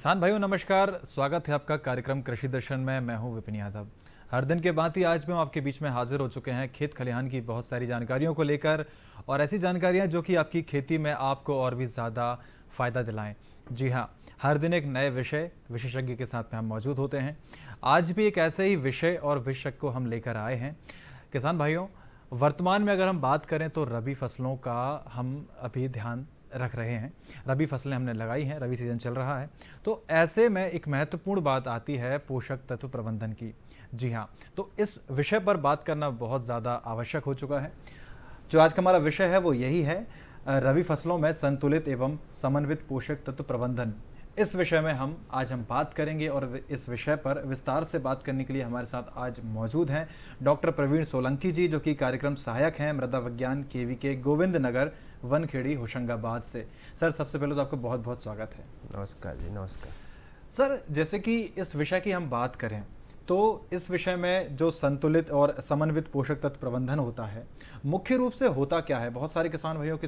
किसान भाइयों नमस्कार। स्वागत है आपका कार्यक्रम कृषि दर्शन में। मैं हूं विपिन यादव। हर दिन के भांति आज भी हम आपके बीच में हाजिर हो चुके हैं खेत खलिहान की बहुत सारी जानकारियों को लेकर, और ऐसी जानकारियां जो कि आपकी खेती में आपको और भी ज़्यादा फ़ायदा दिलाएं। जी हाँ, हर दिन एक नए विशेषज्ञ के साथ में हम मौजूद होते हैं। आज भी एक ऐसे ही विषय और विशेषज्ञ को हम लेकर आए हैं। किसान भाइयों, वर्तमान में अगर हम बात करें तो रबी फसलों का हम अभी ध्यान रख रहे हैं। रबी फसलें हमने लगाई हैं, रबी सीजन चल रहा है, तो ऐसे में एक महत्वपूर्ण बात आती है पोषक तत्व प्रबंधन की। जी हाँ, तो इस विषय पर बात करना बहुत ज़्यादा आवश्यक हो चुका है। जो आज का हमारा विषय है वो यही है, रबी फसलों में संतुलित एवं समन्वित पोषक तत्व प्रबंधन। इस विषय में हम बात करेंगे, और इस विषय पर विस्तार से बात करने के लिए हमारे साथ आज मौजूद हैं डॉक्टर प्रवीण सोलंकी जी, जो कि कार्यक्रम सहायक हैं मृदा विज्ञान केवीके गोविंद नगर वनखेड़ी होशंगाबाद से। सर, सबसे पहले तो आपका बहुत बहुत स्वागत है। नमस्कार जी। नमस्कार सर, जैसे कि इस विषय की हम बात करें तो इस विषय में जो संतुलित और समन्वित पोषक तत्व प्रबंधन होता है, मुख्य रूप से होता क्या है? बहुत सारे किसान भाइयों के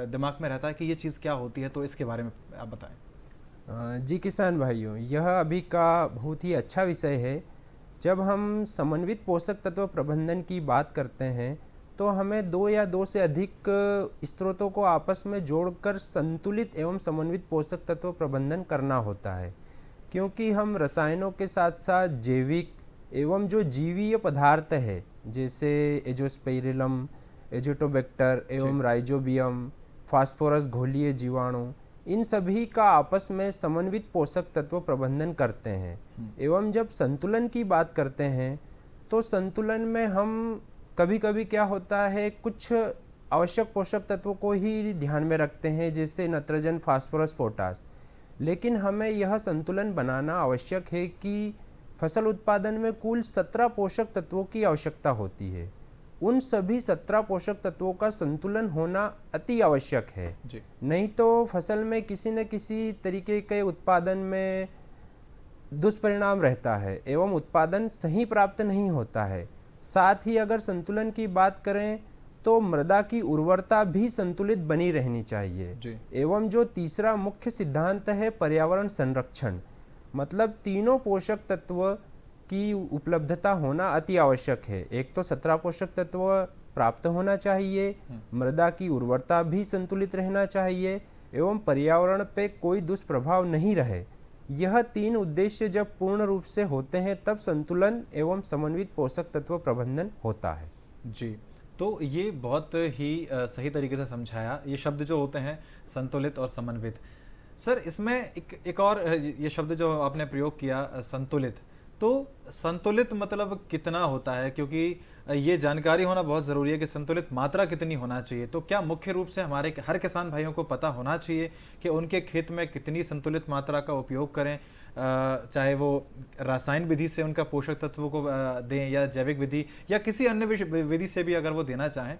दिमाग में रहता है कि ये चीज़ क्या होती है, तो इसके बारे में आप बताएं। जी किसान भाइयों, यह अभी का बहुत ही अच्छा विषय है। जब हम समन्वित पोषक तत्व प्रबंधन की बात करते हैं तो हमें दो या दो से अधिक स्रोतों को आपस में जोड़कर संतुलित एवं समन्वित पोषक तत्व प्रबंधन करना होता है, क्योंकि हम रसायनों के साथ साथ जैविक एवं जो जीवीय पदार्थ है जैसे एजोस्पेरिलम, एजोटोबैक्टर एवं राइजोबियम, फास्फोरस घोलीय जीवाणु, इन सभी का आपस में समन्वित पोषक तत्व प्रबंधन करते हैं। एवं जब संतुलन की बात करते हैं तो संतुलन में हम कभी कभी क्या होता है, कुछ आवश्यक पोषक तत्वों को ही ध्यान में रखते हैं जैसे नाइट्रोजन, फास्फोरस, पोटास। लेकिन हमें यह संतुलन बनाना आवश्यक है कि फसल उत्पादन में कुल 17 पोषक तत्वों की आवश्यकता होती है। उन सभी 17 पोषक तत्वों का संतुलन होना अति आवश्यक है जी। नहीं तो फसल में किसी न किसी तरीके के उत्पादन में दुष्परिणाम रहता है एवं उत्पादन सही प्राप्त नहीं होता है। साथ ही अगर संतुलन की बात करें तो मृदा की उर्वरता भी संतुलित बनी रहनी चाहिए जी। एवं जो तीसरा मुख्य सिद्धांत है पर्यावरण संरक्षण, मतलब तीनों पोषक तत्व की उपलब्धता होना अति आवश्यक है। एक तो 17 पोषक तत्व प्राप्त होना चाहिए, मृदा की उर्वरता भी संतुलित रहना चाहिए एवं पर्यावरण पे कोई दुष्प्रभाव नहीं रहे। यह तीन उद्देश्य जब पूर्ण रूप से होते हैं तब संतुलन एवं समन्वित पोषक तत्व प्रबंधन होता है जी। तो ये बहुत ही सही तरीके से समझाया। ये शब्द जो होते हैं संतुलित और समन्वित, सर इसमें एक और ये शब्द जो आपने प्रयोग किया संतुलित, तो संतुलित मतलब कितना होता है? क्योंकि ये जानकारी होना बहुत ज़रूरी है कि संतुलित मात्रा कितनी होना चाहिए। तो क्या मुख्य रूप से हमारे हर किसान भाइयों को पता होना चाहिए कि उनके खेत में कितनी संतुलित मात्रा का उपयोग करें, चाहे वो रासायन विधि से उनका पोषक तत्वों को दें या जैविक विधि या किसी अन्य विधि से भी अगर वो देना चाहें,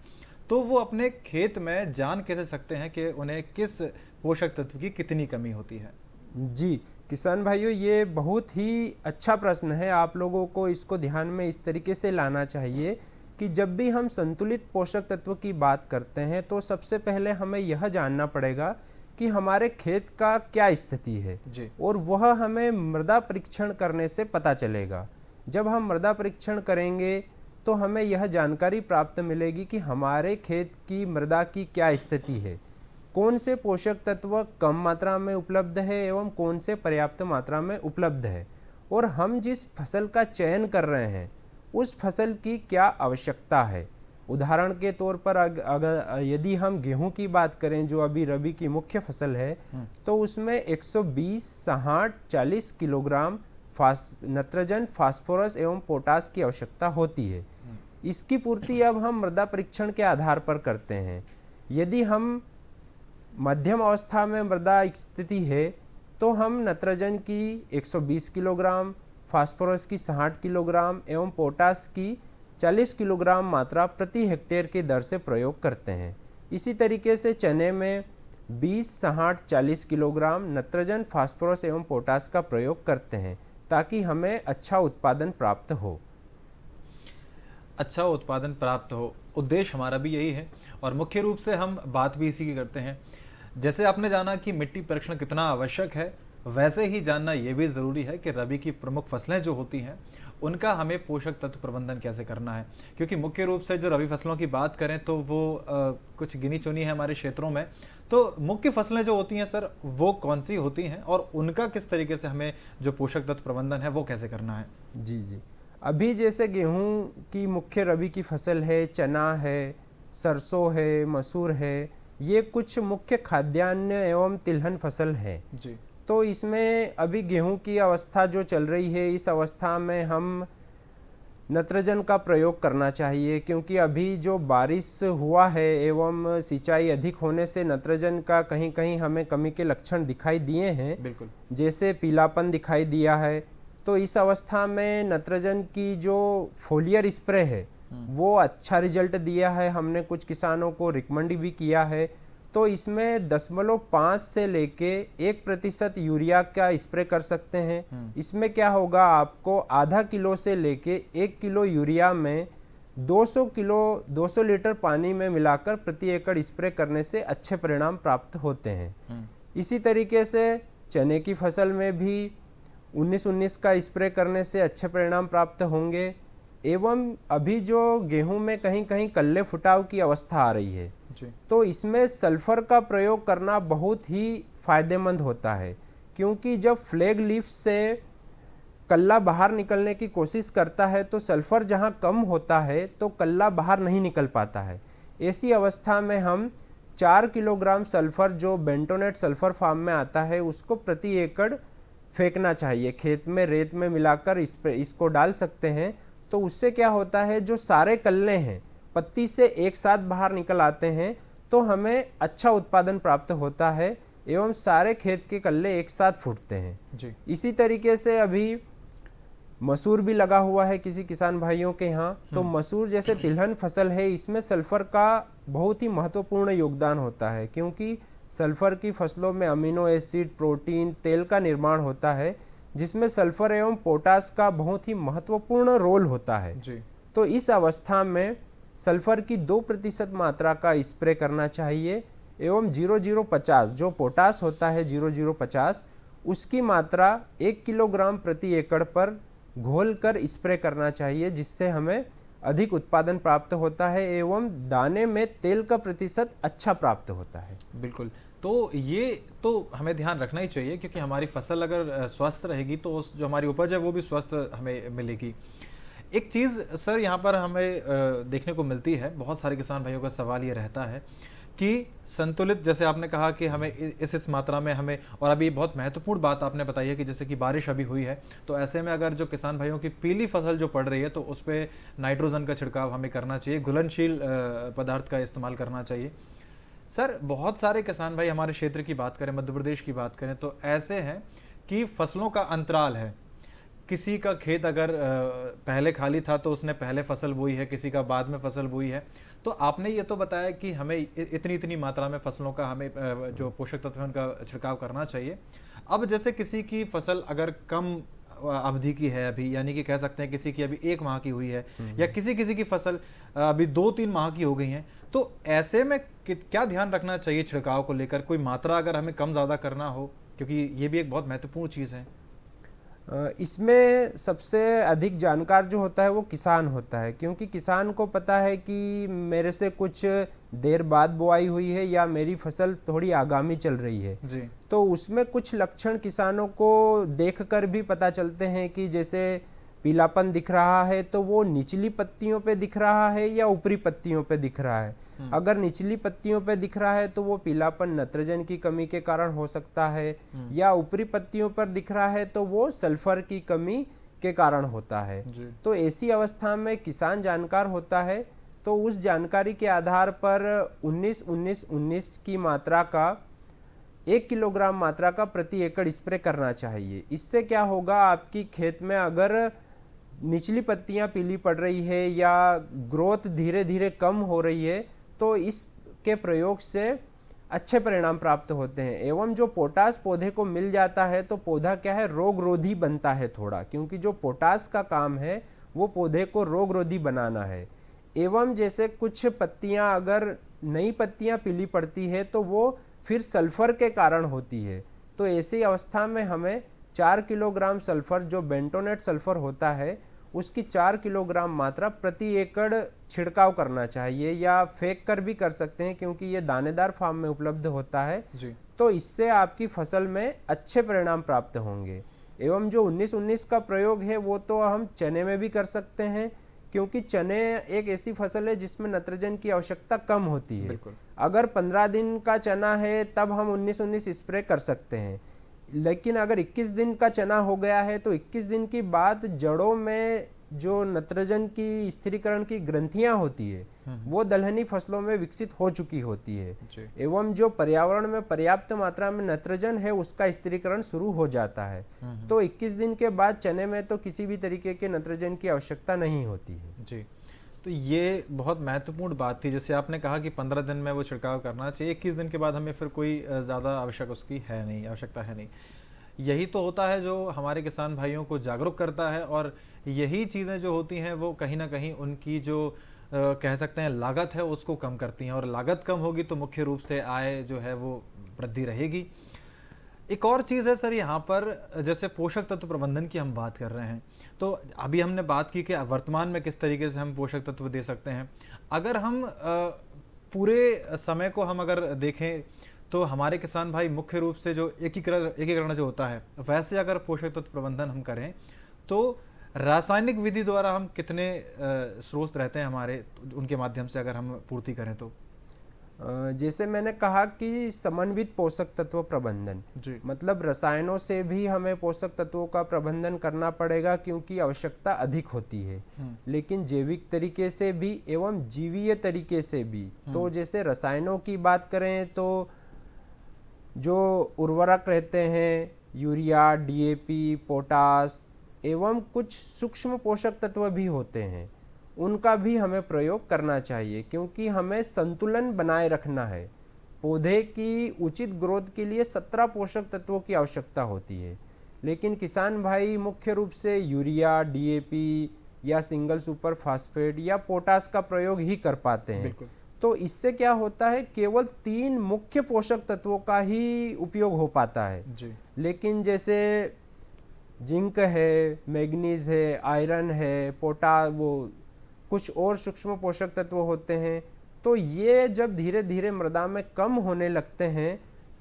तो वो अपने खेत में जान कैसे सकते हैं कि उन्हें किस पोषक तत्व की कितनी कमी होती है? जी किसान भाइयों, ये बहुत ही अच्छा प्रश्न है। आप लोगों को इसको ध्यान में इस तरीके से लाना चाहिए कि जब भी हम संतुलित पोषक तत्व की बात करते हैं तो सबसे पहले हमें यह जानना पड़ेगा कि हमारे खेत का क्या स्थिति है जी। और वह हमें मृदा परीक्षण करने से पता चलेगा। जब हम मृदा परीक्षण करेंगे तो हमें यह जानकारी प्राप्त मिलेगी कि हमारे खेत की मृदा की क्या स्थिति है, कौन से पोषक तत्व कम मात्रा में उपलब्ध है एवं कौन से पर्याप्त मात्रा में उपलब्ध है, और हम जिस फसल का चयन कर रहे हैं उस फसल की क्या आवश्यकता है। उदाहरण के तौर पर अगर यदि हम गेहूं की बात करें जो अभी रबी की मुख्य फसल है, तो उसमें 120, 60, 40 किलोग्राम नाइट्रोजन, फास्फोरस एवं पोटास की आवश्यकता होती है। इसकी पूर्ति अब हम मृदा परीक्षण के आधार पर करते हैं। यदि हम मध्यम अवस्था में मृदा स्थिति है तो हम नाइट्रोजन की 120 किलोग्राम, फास्फोरस की 60 किलोग्राम एवं पोटास की 40 किलोग्राम मात्रा प्रति हेक्टेयर की दर से प्रयोग करते हैं। इसी तरीके से चने में 20, 60, 40 किलोग्राम नाइट्रोजन, फास्फोरस एवं पोटास का प्रयोग करते हैं ताकि हमें अच्छा उत्पादन प्राप्त हो। अच्छा उत्पादन प्राप्त हो, उद्देश्य हमारा भी यही है, और मुख्य रूप से हम बात भी इसी की करते हैं। जैसे आपने जाना कि मिट्टी परीक्षण कितना आवश्यक है, वैसे ही जानना ये भी ज़रूरी है कि रबी की प्रमुख फसलें जो होती हैं उनका हमें पोषक तत्व प्रबंधन कैसे करना है, क्योंकि मुख्य रूप से जो रबी फसलों की बात करें तो वो कुछ गिनी चुनी है हमारे क्षेत्रों में। तो मुख्य फसलें जो होती हैं सर, वो कौन सी होती हैं और उनका किस तरीके से हमें जो पोषक तत्व प्रबंधन है वो कैसे करना है? जी जी। अभी जैसे गेहूं की मुख्य रबी की फसल है, चना है, सरसों है, मसूर है, ये कुछ मुख्य खाद्यान्न एवं तिलहन फसल है। जी। तो इसमें अभी गेहूं की अवस्था जो चल रही है, इस अवस्था में हम नत्रजन का प्रयोग करना चाहिए, क्योंकि अभी जो बारिश हुआ है एवं सिंचाई अधिक होने से नत्रजन का कहीं कहीं हमें कमी के लक्षण दिखाई दिए हैं। बिल्कुल। जैसे पीलापन दिखाई दिया है। तो इस अवस्था में नत्रजन की जो फोलियर स्प्रे है वो अच्छा रिजल्ट दिया है। हमने कुछ किसानों को रिकमेंड भी किया है। तो इसमें 0.5 से लेके 1% यूरिया का स्प्रे कर सकते हैं। इसमें क्या होगा, आपको आधा किलो से लेके 1 किलो यूरिया में 200 लीटर पानी में मिलाकर प्रति एकड़ स्प्रे करने से अच्छे परिणाम प्राप्त होते हैं। इसी तरीके से चने की फसल में भी 19-19 का स्प्रे करने से अच्छे परिणाम प्राप्त होंगे। एवं अभी जो गेहूं में कहीं कहीं कल्ले फुटाव की अवस्था आ रही है, तो इसमें सल्फर का प्रयोग करना बहुत ही फायदेमंद होता है, क्योंकि जब फ्लैग लीफ से कल्ला बाहर निकलने की कोशिश करता है तो सल्फर जहां कम होता है तो कल्ला बाहर नहीं निकल पाता है। ऐसी अवस्था में हम 4 किलोग्राम सल्फर जो बेंटोनेट सल्फर फार्म में आता है उसको प्रति एकड़ फेंकना चाहिए। खेत में रेत में मिलाकर इसको डाल सकते हैं। तो उससे क्या होता है, जो सारे कल्ले हैं पत्ती से एक साथ बाहर निकल आते हैं, तो हमें अच्छा उत्पादन प्राप्त होता है एवं सारे खेत के कल्ले एक साथ फूटते हैं जी। इसी तरीके से अभी मसूर भी लगा हुआ है किसी किसान भाइयों के यहाँ। तो मसूर जैसे तिलहन फसल है, इसमें सल्फर का बहुत ही महत्वपूर्ण योगदान होता है, क्योंकि सल्फर की फसलों में अमीनो एसिड, प्रोटीन, तेल का निर्माण होता है, जिसमें सल्फर एवं पोटास का बहुत ही महत्वपूर्ण रोल होता है जी। तो इस अवस्था में सल्फर की 2% मात्रा का स्प्रे करना चाहिए एवं 0050 जो पोटास होता है 0050 उसकी मात्रा 1 किलोग्राम प्रति एकड़ पर घोलकर स्प्रे करना चाहिए, जिससे हमें अधिक उत्पादन प्राप्त होता है एवं दाने में तेल का प्रतिशत अच्छा प्राप्त होता है। बिल्कुल। तो ये तो हमें ध्यान रखना ही चाहिए, क्योंकि हमारी फसल अगर स्वस्थ रहेगी तो जो हमारी उपज है वो भी स्वस्थ हमें मिलेगी। एक चीज़ सर यहाँ पर हमें देखने को मिलती है, बहुत सारे किसान भाइयों का सवाल ये रहता है कि संतुलित, जैसे आपने कहा कि हमें इस मात्रा में हमें, और अभी बहुत महत्वपूर्ण बात आपने बताई है कि जैसे कि बारिश अभी हुई है, तो ऐसे में अगर जो किसान भाइयों की पीली फसल जो पड़ रही है तो उस पर नाइट्रोजन का छिड़काव हमें करना चाहिए, घुलनशील पदार्थ का इस्तेमाल करना चाहिए। सर बहुत सारे किसान भाई हमारे क्षेत्र की बात करें, मध्य प्रदेश की बात करें, तो ऐसे हैं कि फसलों का अंतराल है। किसी का खेत अगर पहले खाली था तो उसने पहले फसल बोई है, किसी का बाद में फसल बोई है। तो आपने ये तो बताया कि हमें इतनी इतनी मात्रा में फसलों का हमें जो पोषक तत्व है उनका छिड़काव करना चाहिए। अब जैसे किसी की फसल अगर कम अवधि की है अभी, यानी कि कह सकते हैं किसी की अभी 1 माह की हुई है, या किसी की फसल अभी 2-3 माह की हो गई है, तो ऐसे में क्या ध्यान रखना चाहिए छिड़काव को लेकर? कोई मात्रा अगर हमें कम ज़्यादा करना हो, क्योंकि ये भी एक बहुत महत्वपूर्ण चीज़ है। इसमें सबसे अधिक जानकार जो होता है वो किसान होता है, क्योंकि किसान को पता है कि मेरे से कुछ देर बाद बुआई हुई है या मेरी फसल थोड़ी आगामी चल रही है जी। तो उसमें कुछ लक्षण किसानों को देखकर भी पता चलते हैं कि जैसे पीलापन दिख रहा है तो वो निचली पत्तियों पे दिख रहा है या ऊपरी पत्तियों पे दिख रहा है। अगर निचली पत्तियों पे दिख रहा है तो वो पीलापन नत्रजन की कमी के कारण हो सकता है, या ऊपरी पत्तियों पर दिख रहा है तो वो सल्फर की कमी के कारण होता है। तो ऐसी अवस्था में किसान जानकार होता है तो उस जानकारी के आधार पर 19-19-19 की मात्रा का 1 किलोग्राम मात्रा का प्रति एकड़ स्प्रे करना चाहिए। इससे क्या होगा, आपकी खेत में अगर निचली पत्तियां पीली पड़ रही है या ग्रोथ धीरे धीरे कम हो रही है तो इसके प्रयोग से अच्छे परिणाम प्राप्त होते हैं। एवं जो पोटास पौधे को मिल जाता है तो पौधा क्या है, रोगरोधी बनता है थोड़ा, क्योंकि जो पोटास का काम है वो पौधे को रोगरोधी बनाना है। एवं जैसे कुछ पत्तियां अगर नई पत्तियां पीली पड़ती है तो वो फिर सल्फर के कारण होती है। तो ऐसी अवस्था में हमें 4 किलोग्राम सल्फर, जो बेंटोनेट सल्फर होता है, उसकी 4 किलोग्राम मात्रा प्रति एकड़ छिड़काव करना चाहिए, या फेंक कर भी कर सकते हैं क्योंकि ये दानेदार फार्म में उपलब्ध होता है। जी। तो इससे आपकी फसल में अच्छे परिणाम प्राप्त होंगे। एवं जो 19-19 का प्रयोग है वो तो हम चने में भी कर सकते हैं, क्योंकि चने एक ऐसी फसल है जिसमें नाइट्रोजन की आवश्यकता कम होती है। बिल्कुल। अगर 15 दिन का चना है तब हम 19-19 स्प्रे कर सकते हैं, लेकिन अगर 21 दिन का चना हो गया है तो 21 दिन की बाद जड़ों में जो नाइट्रोजन की स्थिरीकरण की ग्रंथियां होती है वो दलहनी फसलों में विकसित हो चुकी होती है, एवं जो पर्यावरण में पर्याप्त मात्रा में नाइट्रोजन है उसका स्थिरीकरण शुरू हो जाता है। तो 21 दिन के बाद चने में तो किसी भी तरीके के नाइट्रोजन की आवश्यकता नहीं होती है। जी, तो ये बहुत महत्वपूर्ण बात थी। जैसे आपने कहा कि 15 दिन में वो छिड़काव करना चाहिए, 21 दिन के बाद हमें फिर कोई ज़्यादा आवश्यकता है नहीं। यही तो होता है जो हमारे किसान भाइयों को जागरूक करता है, और यही चीज़ें जो होती हैं वो कहीं ना कहीं उनकी जो कह सकते हैं लागत है उसको कम करती हैं, और लागत कम होगी तो मुख्य रूप से आय जो है वो वृद्धि रहेगी। एक और चीज़ है सर यहाँ पर, जैसे पोषक तत्व प्रबंधन की हम बात कर रहे हैं, तो अभी हमने बात की कि वर्तमान में किस तरीके से हम पोषक तत्व दे सकते हैं। अगर हम पूरे समय को हम अगर देखें तो हमारे किसान भाई मुख्य रूप से जो एकीकरण जो होता है, वैसे अगर पोषक तत्व प्रबंधन हम करें तो रासायनिक विधि द्वारा हम कितने स्रोत रहते हैं हमारे, उनके माध्यम से अगर हम पूर्ति करें तो? जैसे मैंने कहा कि समन्वित पोषक तत्व प्रबंधन, मतलब रसायनों से भी हमें पोषक तत्वों का प्रबंधन करना पड़ेगा क्योंकि आवश्यकता अधिक होती है, लेकिन जैविक तरीके से भी एवं जीवीय तरीके से भी। तो जैसे रसायनों की बात करें तो जो उर्वरक रहते हैं, यूरिया, डीएपी, पोटास एवं कुछ सूक्ष्म पोषक तत्व भी होते हैं, उनका भी हमें प्रयोग करना चाहिए क्योंकि हमें संतुलन बनाए रखना है। पौधे की उचित ग्रोथ के लिए 17 पोषक तत्वों की आवश्यकता होती है, लेकिन किसान भाई मुख्य रूप से यूरिया, डीएपी या सिंगल सुपर फास्फेट या पोटास का प्रयोग ही कर पाते हैं। तो इससे क्या होता है, केवल 3 मुख्य पोषक तत्वों का ही उपयोग हो पाता है जी। लेकिन जैसे जिंक है, मैग्नीज है, आयरन है, वो कुछ और सूक्ष्म पोषक तत्व होते हैं, तो ये जब धीरे धीरे मृदा में कम होने लगते हैं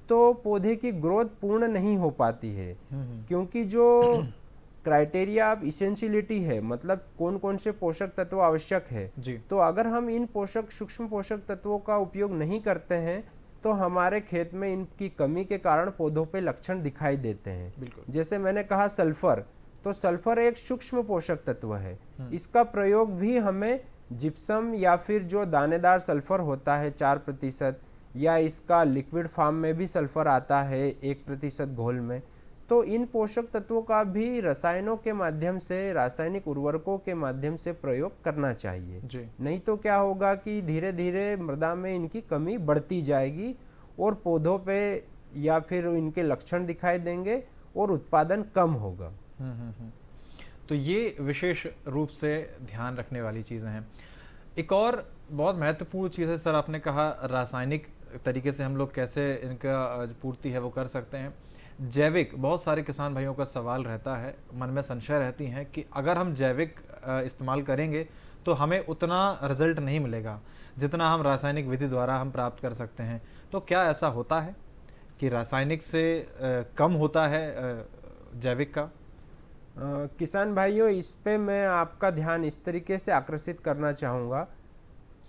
तो पौधे की ग्रोथ पूर्ण नहीं हो पाती है, क्योंकि जो क्राइटेरिया ऑफ इसेंशियलिटी है, मतलब कौन कौन से पोषक तत्व आवश्यक है जी। तो अगर हम इन सूक्ष्म पोषक तत्वों का उपयोग नहीं करते हैं तो हमारे खेत में इनकी कमी के कारण पौधों पे लक्षण दिखाई देते हैं। जैसे मैंने कहा सल्फर, तो सल्फर एक सूक्ष्म पोषक तत्व है, इसका प्रयोग भी हमें जिप्सम या फिर जो दानेदार सल्फर होता है 4%, या इसका लिक्विड फॉर्म में भी सल्फर आता है 1% घोल में, तो इन पोषक तत्वों का भी रसायनों के माध्यम से, रासायनिक उर्वरकों के माध्यम से प्रयोग करना चाहिए जी। नहीं तो क्या होगा कि धीरे धीरे मृदा में इनकी कमी बढ़ती जाएगी और पौधों पे या फिर इनके लक्षण दिखाई देंगे और उत्पादन कम होगा। तो ये विशेष रूप से ध्यान रखने वाली चीज़ें हैं। एक और बहुत महत्वपूर्ण चीज़ है सर, आपने कहा रासायनिक तरीके से हम लोग कैसे इनका पूर्ति है वो कर सकते हैं। जैविक, बहुत सारे किसान भाइयों का सवाल रहता है, मन में संशय रहती है कि अगर हम जैविक इस्तेमाल करेंगे तो हमें उतना रिजल्ट नहीं मिलेगा जितना हम रासायनिक विधि द्वारा हम प्राप्त कर सकते हैं। तो क्या ऐसा होता है कि रासायनिक से कम होता है जैविक का? किसान भाइयों, इस पे मैं आपका ध्यान इस तरीके से आकर्षित करना चाहूँगा।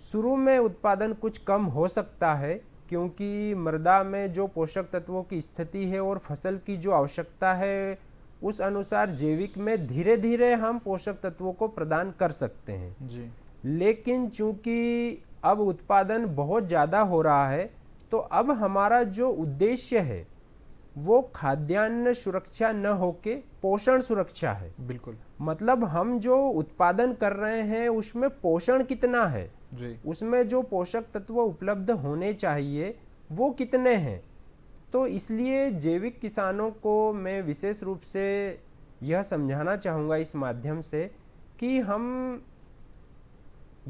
शुरू में उत्पादन कुछ कम हो सकता है क्योंकि मृदा में जो पोषक तत्वों की स्थिति है और फसल की जो आवश्यकता है उस अनुसार जैविक में धीरे धीरे हम पोषक तत्वों को प्रदान कर सकते हैं जी। लेकिन चूंकि अब उत्पादन बहुत ज़्यादा हो रहा है तो अब हमारा जो उद्देश्य है वो खाद्यान्न सुरक्षा न होके पोषण सुरक्षा है। बिल्कुल, मतलब हम जो उत्पादन कर रहे हैं उसमें पोषण कितना है जी। उसमें जो पोषक तत्व उपलब्ध होने चाहिए वो कितने हैं। तो इसलिए जैविक किसानों को मैं विशेष रूप से यह समझाना चाहूँगा इस माध्यम से कि हम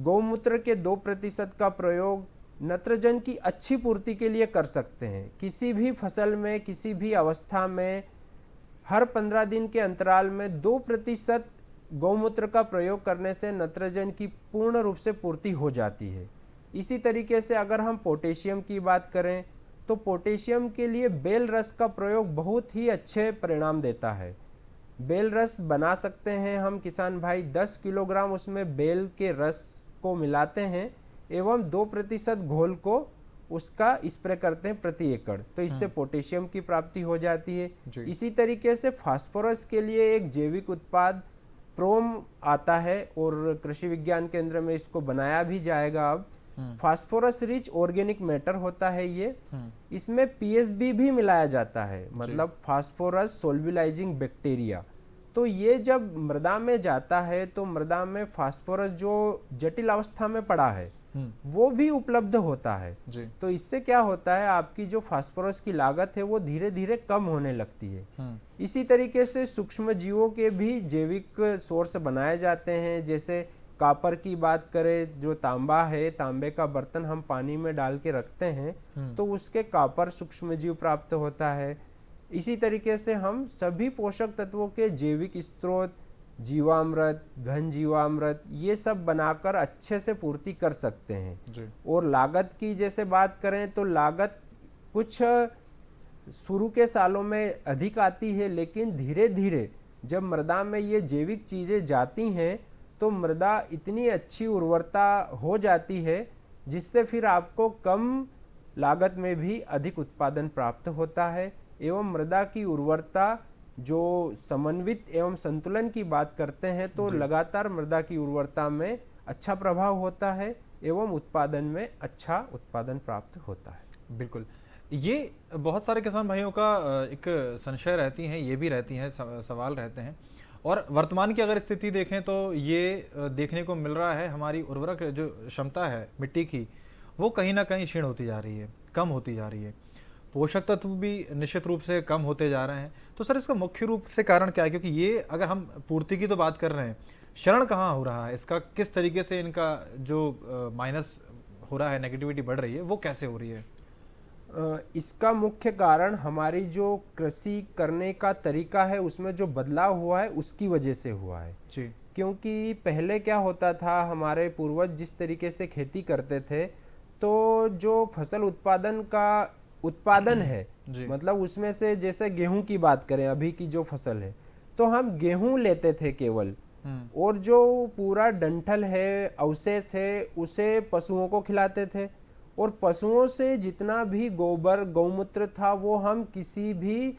गौमूत्र के 2% का प्रयोग नत्रजन की अच्छी पूर्ति के लिए कर सकते हैं। किसी भी फसल में, किसी भी अवस्था में हर 15 दिन के अंतराल में 2% गौमूत्र का प्रयोग करने से नत्रजन की पूर्ण रूप से पूर्ति हो जाती है। इसी तरीके से अगर हम पोटेशियम की बात करें तो पोटेशियम के लिए बेल रस का प्रयोग बहुत ही अच्छे परिणाम देता है। बेल रस बना सकते हैं हम किसान भाई, 10 किलोग्राम उसमें बेल के रस को मिलाते हैं एवं 2% घोल को उसका स्प्रे करते हैं प्रति एकड़, तो इससे पोटेशियम की प्राप्ति हो जाती है। इसी तरीके से फास्फोरस के लिए एक जैविक उत्पाद प्रोम आता है और कृषि विज्ञान केंद्र में इसको बनाया भी जाएगा। अब फास्फोरस रिच ऑर्गेनिक मैटर होता है ये, इसमें पीएसबी भी मिलाया जाता है, मतलब फास्फोरस सोल्युलाइजिंग बैक्टीरिया। तो ये जब मृदा में जाता है तो मृदा में फास्फोरस जो जटिल अवस्था में पड़ा है वो भी उपलब्ध होता है जी। तो इससे क्या होता है, आपकी जो फास्फोरस की लागत है वो धीरे धीरे कम होने लगती है। इसी तरीके से सूक्ष्म जीवों के भी जैविक सोर्स बनाए जाते हैं। जैसे कॉपर की बात करें, जो तांबा है, तांबे का बर्तन हम पानी में डाल के रखते हैं तो उसके कॉपर सूक्ष्म जीव प्राप्त होता है। इसी तरीके से हम सभी पोषक तत्वों के जैविक स्रोत, जीवामृत, घन जीवामृत, ये सब बनाकर अच्छे से पूर्ति कर सकते हैं जी। और लागत की जैसे बात करें तो लागत कुछ शुरू के सालों में अधिक आती है, लेकिन धीरे धीरे जब मृदा में ये जैविक चीजें जाती हैं तो मृदा इतनी अच्छी उर्वरता हो जाती है जिससे फिर आपको कम लागत में भी अधिक उत्पादन प्राप्त होता है। एवं मृदा की उर्वरता जो समन्वित एवं संतुलन की बात करते हैं तो लगातार मृदा की उर्वरता में अच्छा प्रभाव होता है एवं उत्पादन में अच्छा उत्पादन प्राप्त होता है। बिल्कुल, ये बहुत सारे किसान भाइयों का एक संशय रहती हैं, ये भी रहती हैं, सवाल रहते हैं। और वर्तमान की अगर स्थिति देखें तो ये देखने को मिल रहा है, हमारी उर्वरक जो क्षमता है मिट्टी की वो कहीं ना कहीं क्षीण होती जा रही है, कम होती जा रही है, पोषक तत्व भी निश्चित रूप से कम होते जा रहे हैं। तो सर इसका मुख्य रूप से कारण क्या है, क्योंकि ये अगर हम पूर्ति की तो बात कर रहे हैं, क्षरण कहाँ हो रहा है, इसका किस तरीके से इनका जो माइनस हो रहा है, नेगेटिविटी बढ़ रही है, वो कैसे हो रही है? इसका मुख्य कारण हमारी जो कृषि करने का तरीका है उसमें जो बदलाव हुआ है उसकी वजह से हुआ है जी। क्योंकि पहले क्या होता था, हमारे पूर्वज जिस तरीके से खेती करते थे तो जो फसल उत्पादन है, मतलब उसमें से जैसे गेहूं की बात करें, अभी की जो फसल है तो हम गेहूं लेते थे केवल, और जो पूरा डंठल है, अवशेष है, उसे पशुओं को खिलाते थे। और पशुओं से जितना भी गोबर गौमूत्र था वो हम किसी भी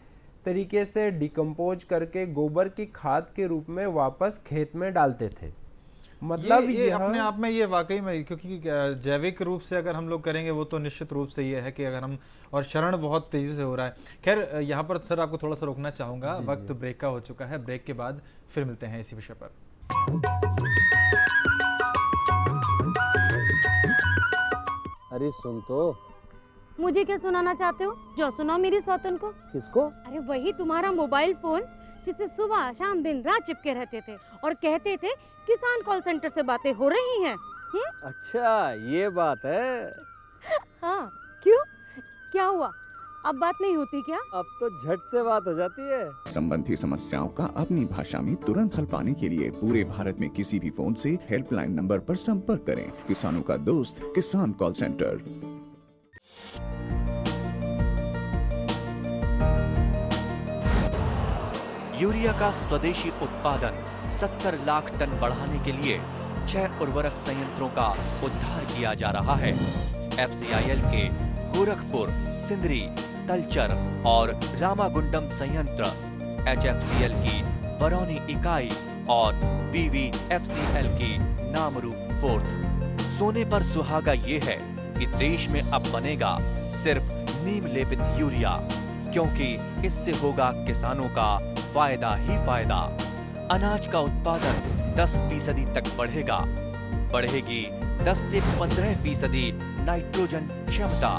तरीके से डिकम्पोज करके गोबर की खाद के रूप में वापस खेत में डालते थे। मतलब ये अपने आप में ये वाकई में, क्योंकि जैविक रूप से अगर हम लोग करेंगे वो तो निश्चित रूप से ये है कि अगर हम, और शरण बहुत तेजी से हो रहा है। खैर यहाँ पर सर आपको थोड़ा सा रोकना चाहूंगा, वक्त ब्रेक का हो चुका है, ब्रेक के बाद फिर मिलते हैं इसी विषय पर। अरे सुन तो। मुझे क्या सुनाना चाहते हो? जो सुनाओ मेरी सौतन को। किसको? अरे वही तुम्हारा मोबाइल फोन जिससे सुबह शाम दिन रात चिपके रहते थे और कहते थे किसान कॉल सेंटर से बातें हो रही हैं। अच्छा ये बात है। हाँ क्यों, क्या हुआ? अब बात नहीं होती क्या? अब तो झट से बात हो जाती है। संबंधी समस्याओं का अपनी भाषा में तुरंत हल पाने के लिए पूरे भारत में किसी भी फोन से हेल्पलाइन नंबर पर संपर्क करें। किसानों का दोस्त किसान कॉल सेंटर। यूरिया का स्वदेशी उत्पादन 70 लाख टन बढ़ाने के लिए 6 उर्वरक संयंत्रों का उद्धार किया जा रहा है। FCIL के गोरखपुर, सिंदरी, तलचर और रामागुंडम संयंत्र, HFCL की बरौनी इकाई और BVFCL की नामरू फोर्थ। सोने पर सुहागा ये है कि देश में अब बनेगा सिर्फ नीम लेपित यूरिया, क्योंकि इससे होगा किसानों का फायदा ही फायदा। अनाज का उत्पादन 10% तक बढ़ेगा, बढ़ेगी 10 से 15% नाइट्रोजन क्षमता।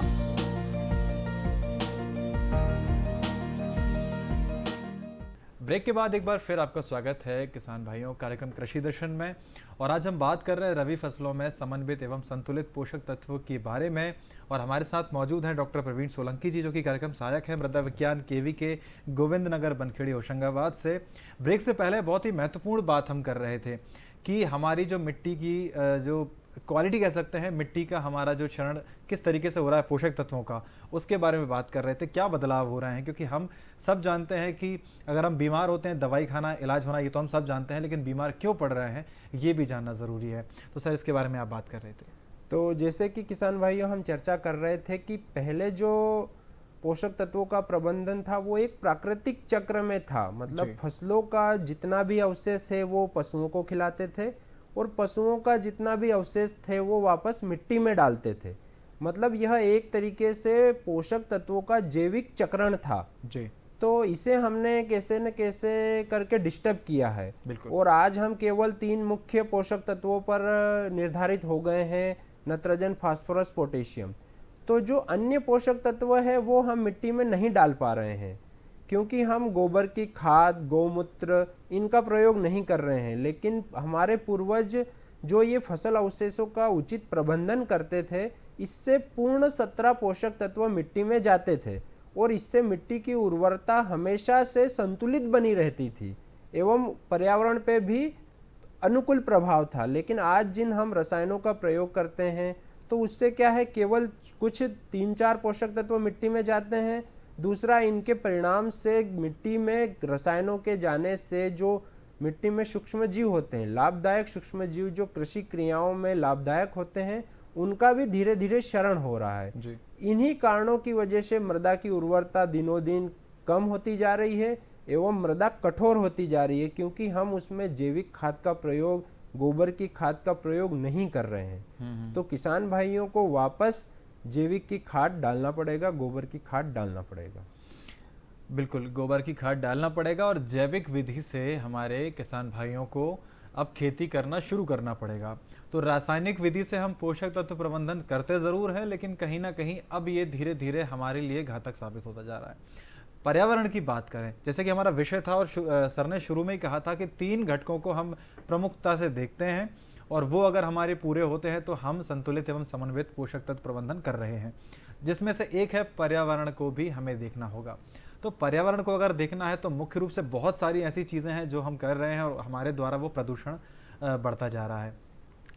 ब्रेक के बाद एक बार फिर आपका स्वागत है किसान भाइयों कार्यक्रम कृषि दर्शन में। और आज हम बात कर रहे हैं रबी फसलों में समन्वित एवं संतुलित पोषक तत्व के बारे में। और हमारे साथ मौजूद हैं डॉक्टर प्रवीण सोलंकी जी, जो कि कार्यक्रम सहायक हैं मृदा विज्ञान केवी के गोविंद नगर बनखेड़ी होशंगाबाद से। ब्रेक से पहले बहुत ही महत्वपूर्ण बात हम कर रहे थे कि हमारी जो मिट्टी की जो क्वालिटी कह सकते हैं, मिट्टी का हमारा जो क्षरण किस तरीके से हो रहा है पोषक तत्वों का, उसके बारे में बात कर रहे थे। क्या बदलाव हो रहे हैं, क्योंकि हम सब जानते हैं कि अगर हम बीमार होते हैं दवाई खाना, इलाज होना, ये तो हम सब जानते हैं, लेकिन बीमार क्यों पड़ रहे हैं ये भी जानना ज़रूरी है। तो सर इसके बारे में आप बात कर रहे थे। तो जैसे कि किसान भाइयों हम चर्चा कर रहे थे कि पहले जो पोषक तत्वों का प्रबंधन था वो एक प्राकृतिक चक्र में था। मतलब फसलों का जितना भी अवशेष है वो पशुओं को खिलाते थे और पशुओं का जितना भी अवशेष थे वो वापस मिट्टी में डालते थे। मतलब यह एक तरीके से पोषक तत्वों का जैविक चक्रण था जी। तो इसे हमने कैसे न कैसे करके डिस्टर्ब किया है। और आज हम केवल 3 मुख्य पोषक तत्वों पर निर्धारित हो गए हैं, नत्रजन, फास्फोरस, पोटेशियम। तो जो अन्य पोषक तत्व है वो हम मिट्टी में नहीं डाल पा रहे हैं, क्योंकि हम गोबर की खाद, गौमूत्र इनका प्रयोग नहीं कर रहे हैं। लेकिन हमारे पूर्वज जो ये फसल अवशेषों का उचित प्रबंधन करते थे, इससे पूर्ण 17 पोषक तत्व मिट्टी में जाते थे और इससे मिट्टी की उर्वरता हमेशा से संतुलित बनी रहती थी एवं पर्यावरण पे भी अनुकूल प्रभाव था। लेकिन आज जिन हम रसायनों का प्रयोग करते हैं तो उससे क्या है, केवल कुछ 3-4 पोषक तत्व मिट्टी में जाते हैं। दूसरा, इनके परिणाम से मिट्टी में रसायनों के जाने से जो मिट्टी में सूक्ष्म जीव होते हैं, लाभदायक सूक्ष्म जीव जो कृषि क्रियाओं में लाभदायक होते हैं, उनका भी धीरे धीरे क्षरण हो रहा है जी। इन्हीं कारणों की वजह से मृदा की उर्वरता दिनों दिन कम होती जा रही है एवं मृदा कठोर होती जा रही है, क्योंकि हम उसमें जैविक खाद का प्रयोग, गोबर की खाद का प्रयोग नहीं कर रहे हैं। तो किसान भाइयों को वापस जैविक की खाद डालना पड़ेगा, गोबर की खाद डालना पड़ेगा। बिल्कुल, गोबर की खाद डालना पड़ेगा और जैविक विधि से हमारे किसान भाइयों को अब खेती करना शुरू करना पड़ेगा। तो रासायनिक विधि से हम पोषक तत्व प्रबंधन करते ज़रूर हैं, लेकिन कहीं ना कहीं अब ये धीरे धीरे हमारे लिए घातक साबित होता जा रहा है। पर्यावरण की बात करें, जैसे कि हमारा विषय था और सर ने शुरू में ही कहा था कि 3 घटकों को हम प्रमुखता से देखते हैं और वो अगर हमारे पूरे होते हैं तो हम संतुलित एवं समन्वित पोषक तत्व प्रबंधन कर रहे हैं, जिसमें से एक है पर्यावरण को भी हमें देखना होगा। तो पर्यावरण को अगर देखना है तो मुख्य रूप से बहुत सारी ऐसी चीज़ें हैं जो हम कर रहे हैं और हमारे द्वारा वो प्रदूषण बढ़ता जा रहा है।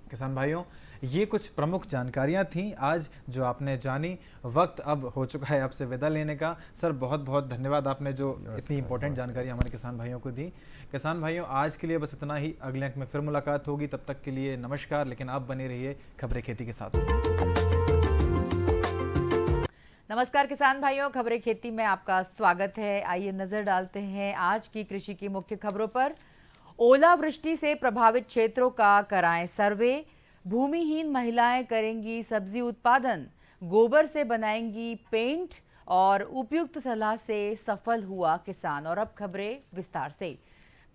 किसान भाइयों, ये कुछ प्रमुख जानकारियां थीं आज जो आपने जानी। वक्त अब हो चुका है आपसे विदा लेने का। सर बहुत बहुत धन्यवाद, आपने जो इतनी इंपॉर्टेंट जानकारी हमारे किसान भाइयों को दी। किसान भाइयों, आज के लिए बस इतना ही। अगले अंक में फिर मुलाकात होगी, तब तक के लिए नमस्कार। लेकिन आप बने रहिए खबरें खेती के साथ। नमस्कार किसान भाइयों, खबरें खेती में आपका स्वागत है। आइए नजर डालते हैं आज की कृषि की मुख्य खबरों पर। ओलावृष्टि से प्रभावित क्षेत्रों का कराएं सर्वे, भूमिहीन महिलाएं करेंगी सब्जी उत्पादन, गोबर से बनाएंगी पेंट और उपयुक्त सलाह से सफल हुआ किसान। और अब खबरें विस्तार से।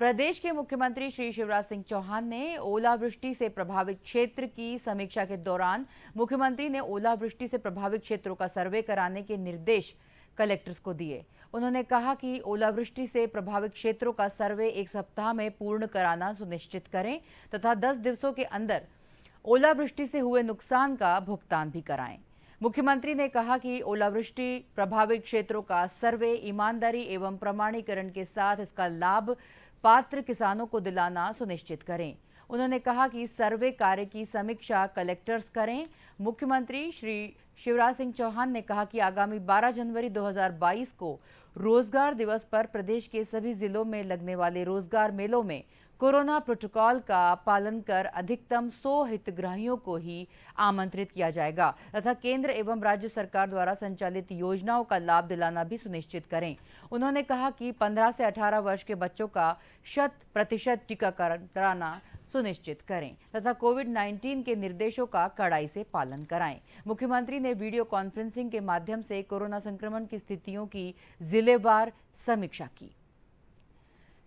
प्रदेश के मुख्यमंत्री श्री शिवराज सिंह चौहान ने ओलावृष्टि से प्रभावित क्षेत्र की समीक्षा के दौरान मुख्यमंत्री ने ओलावृष्टि से प्रभावित क्षेत्रों का सर्वे कराने के निर्देश कलेक्टर्स को दिए। उन्होंने कहा कि ओलावृष्टि से प्रभावित क्षेत्रों का सर्वे 1 सप्ताह में पूर्ण कराना सुनिश्चित करें तथा 10 दिवसों के अंदर ओलावृष्टि से हुए नुकसान का भुगतान भी कराएं। मुख्यमंत्री ने कहा कि ओलावृष्टि प्रभावित क्षेत्रों का सर्वे ईमानदारी एवं प्रमाणीकरण के साथ इसका लाभ पात्र किसानों को दिलाना सुनिश्चित करें। उन्होंने कहा कि सर्वे कार्य की समीक्षा कलेक्टर्स करें। मुख्यमंत्री श्री शिवराज सिंह चौहान ने कहा कि आगामी 12 जनवरी 2022 को रोजगार दिवस पर प्रदेश के सभी जिलों में लगने वाले रोजगार मेलों में कोरोना प्रोटोकॉल का पालन कर अधिकतम 100 हितग्राहियों को ही आमंत्रित किया जाएगा तथा केंद्र एवं राज्य सरकार द्वारा संचालित योजनाओं का लाभ दिलाना भी सुनिश्चित करें। उन्होंने कहा कि 15 से 18 वर्ष के बच्चों का 100% टीकाकरण कराना सुनिश्चित करें तथा कोविड-19 के निर्देशों का कड़ाई से पालन कराएं। मुख्यमंत्री ने वीडियो कॉन्फ्रेंसिंग के माध्यम से कोरोना संक्रमण की स्थितियों की जिलेवार समीक्षा की।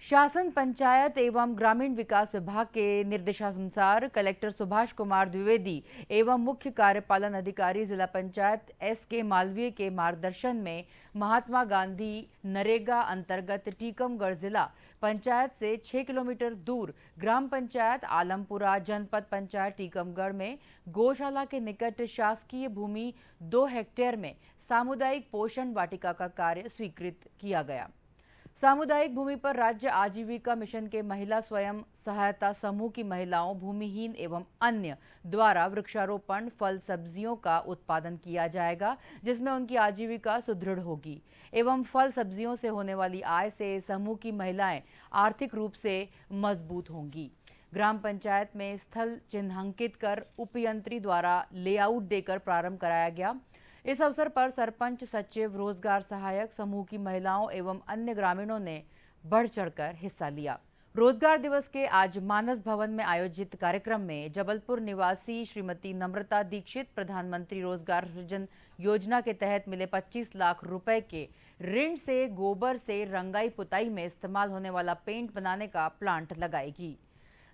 शासन, पंचायत एवं ग्रामीण विकास विभाग के निर्देशानुसार कलेक्टर सुभाष कुमार द्विवेदी एवं मुख्य कार्यपालन अधिकारी जिला पंचायत S.K. मालवीय के मार्गदर्शन में महात्मा गांधी नरेगा अंतर्गत टीकमगढ़ जिला पंचायत से 6 किलोमीटर दूर ग्राम पंचायत आलमपुरा जनपद पंचायत टीकमगढ़ में गौशाला के निकट शासकीय भूमि 2 हेक्टेयर में सामुदायिक पोषण वाटिका का कार्य स्वीकृत किया गया। सामुदायिक भूमि पर राज्य आजीविका मिशन के महिला स्वयं सहायता समूह की महिलाओं, भूमिहीन एवं अन्य द्वारा वृक्षारोपण, फल सब्जियों का उत्पादन किया जाएगा, जिसमें उनकी आजीविका सुदृढ़ होगी एवं फल सब्जियों से होने वाली आय से समूह की महिलाएं आर्थिक रूप से मजबूत होंगी। ग्राम पंचायत में स्थल चिन्हांकित कर उपयंत्री द्वारा लेआउट देकर प्रारंभ कराया गया। इस अवसर पर सरपंच, सचिव, रोजगार सहायक, समूह की महिलाओं एवं अन्य ग्रामीणों ने बढ़ चढ़कर हिस्सा लिया। रोजगार दिवस के आज मानस भवन में आयोजित कार्यक्रम में जबलपुर निवासी श्रीमती नम्रता दीक्षित प्रधानमंत्री रोजगार सृजन योजना के तहत मिले 25 लाख रुपए के ऋण से गोबर से रंगाई पुताई में इस्तेमाल होने वाला पेंट बनाने का प्लांट लगाएगी।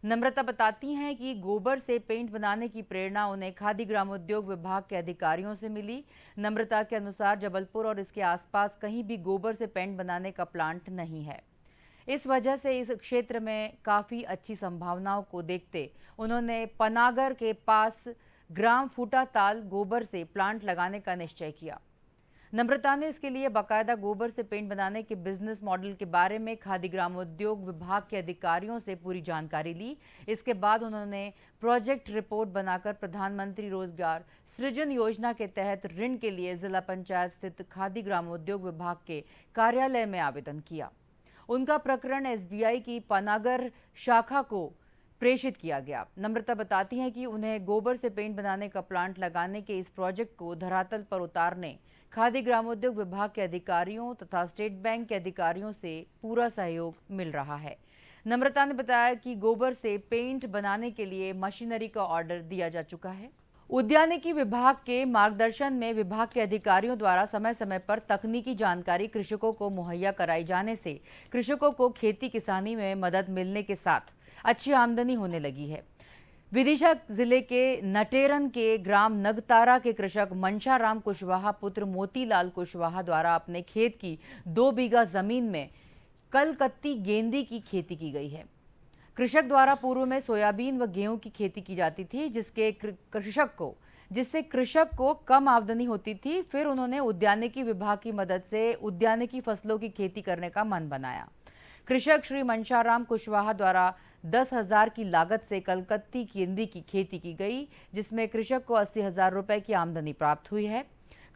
नम्रता बताती हैं कि गोबर से पेंट बनाने की प्रेरणा उन्हें खादी ग्रामोद्योग विभाग के अधिकारियों से मिली। नम्रता के अनुसार जबलपुर और इसके आसपास कहीं भी गोबर से पेंट बनाने का प्लांट नहीं है। इस वजह से इस क्षेत्र में काफ़ी अच्छी संभावनाओं को देखते उन्होंने पनागर के पास ग्राम फूटाताल गोबर से प्लांट लगाने का निश्चय किया। नम्रता ने इसके लिए बाकायदा गोबर से पेंट बनाने के बिजनेस मॉडल के बारे में खादी ग्रामोद्योग विभाग के अधिकारियों से पूरी जानकारी ली। इसके बाद उन्होंने प्रोजेक्ट रिपोर्ट बनाकर प्रधानमंत्री रोजगार सृजन योजना के तहत ऋण के लिए जिला पंचायत स्थित खादी ग्रामोद्योग विभाग के कार्यालय में आवेदन किया। उनका प्रकरण SBI की पनागर शाखा को प्रेषित किया गया। नम्रता बताती हैं कि उन्हें गोबर से पेंट बनाने का प्लांट लगाने के इस प्रोजेक्ट को धरातल पर उतारने खादी ग्रामोद्योग विभाग के अधिकारियों तथा स्टेट बैंक के अधिकारियों से पूरा सहयोग मिल रहा है। नम्रता ने बताया कि गोबर से पेंट बनाने के लिए मशीनरी का ऑर्डर दिया जा चुका है। उद्यानिकी विभाग के मार्गदर्शन में विभाग के अधिकारियों द्वारा समय समय पर तकनीकी जानकारी कृषकों को मुहैया कराई जाने से कृषकों को खेती किसानी में मदद मिलने के साथ अच्छी आमदनी होने लगी है। विदिशा जिले के नटेरन के ग्राम नगतारा के कृषक मनशाराम कुशवाहा पुत्र मोतीलाल कुशवाहा द्वारा अपने खेत की 2 बीघा जमीन में कलकत्ती गेंदी की खेती की गई है। कृषक द्वारा पूर्व में सोयाबीन व गेहूं की खेती की जाती थी, जिससे कृषक को कम आमदनी होती थी। फिर उन्होंने उद्यानिकी विभाग की मदद से उद्यानिकी फसलों की खेती करने का मन बनाया। कृषक श्री मनशाराम कुशवाहा द्वारा 10,000 की लागत से कलकत्ती गेंदी की खेती की गई, जिसमें कृषक को 80,000 रुपए की आमदनी प्राप्त हुई है।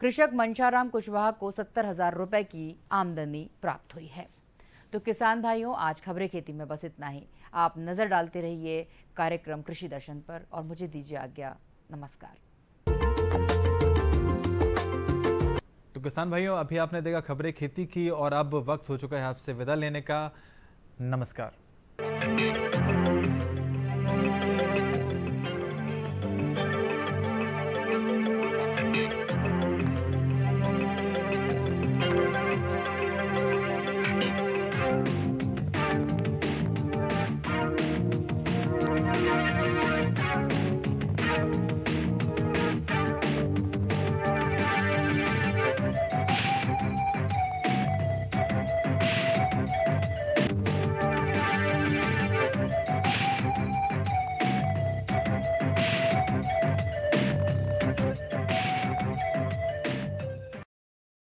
कृषक मनशाराम कुशवाहा को 70,000 रुपए की आमदनी प्राप्त हुई है। तो किसान भाइयों, आज खबरें खेती में बस इतना ही। आप नजर डालते रहिए कार्यक्रम कृषि दर्शन पर और मुझे दीजिए आज्ञा। नमस्कार। तो किसान भाइयों, अभी आपने देखा खबरें खेती की और अब वक्त हो चुका है आपसे विदा लेने का। नमस्कार।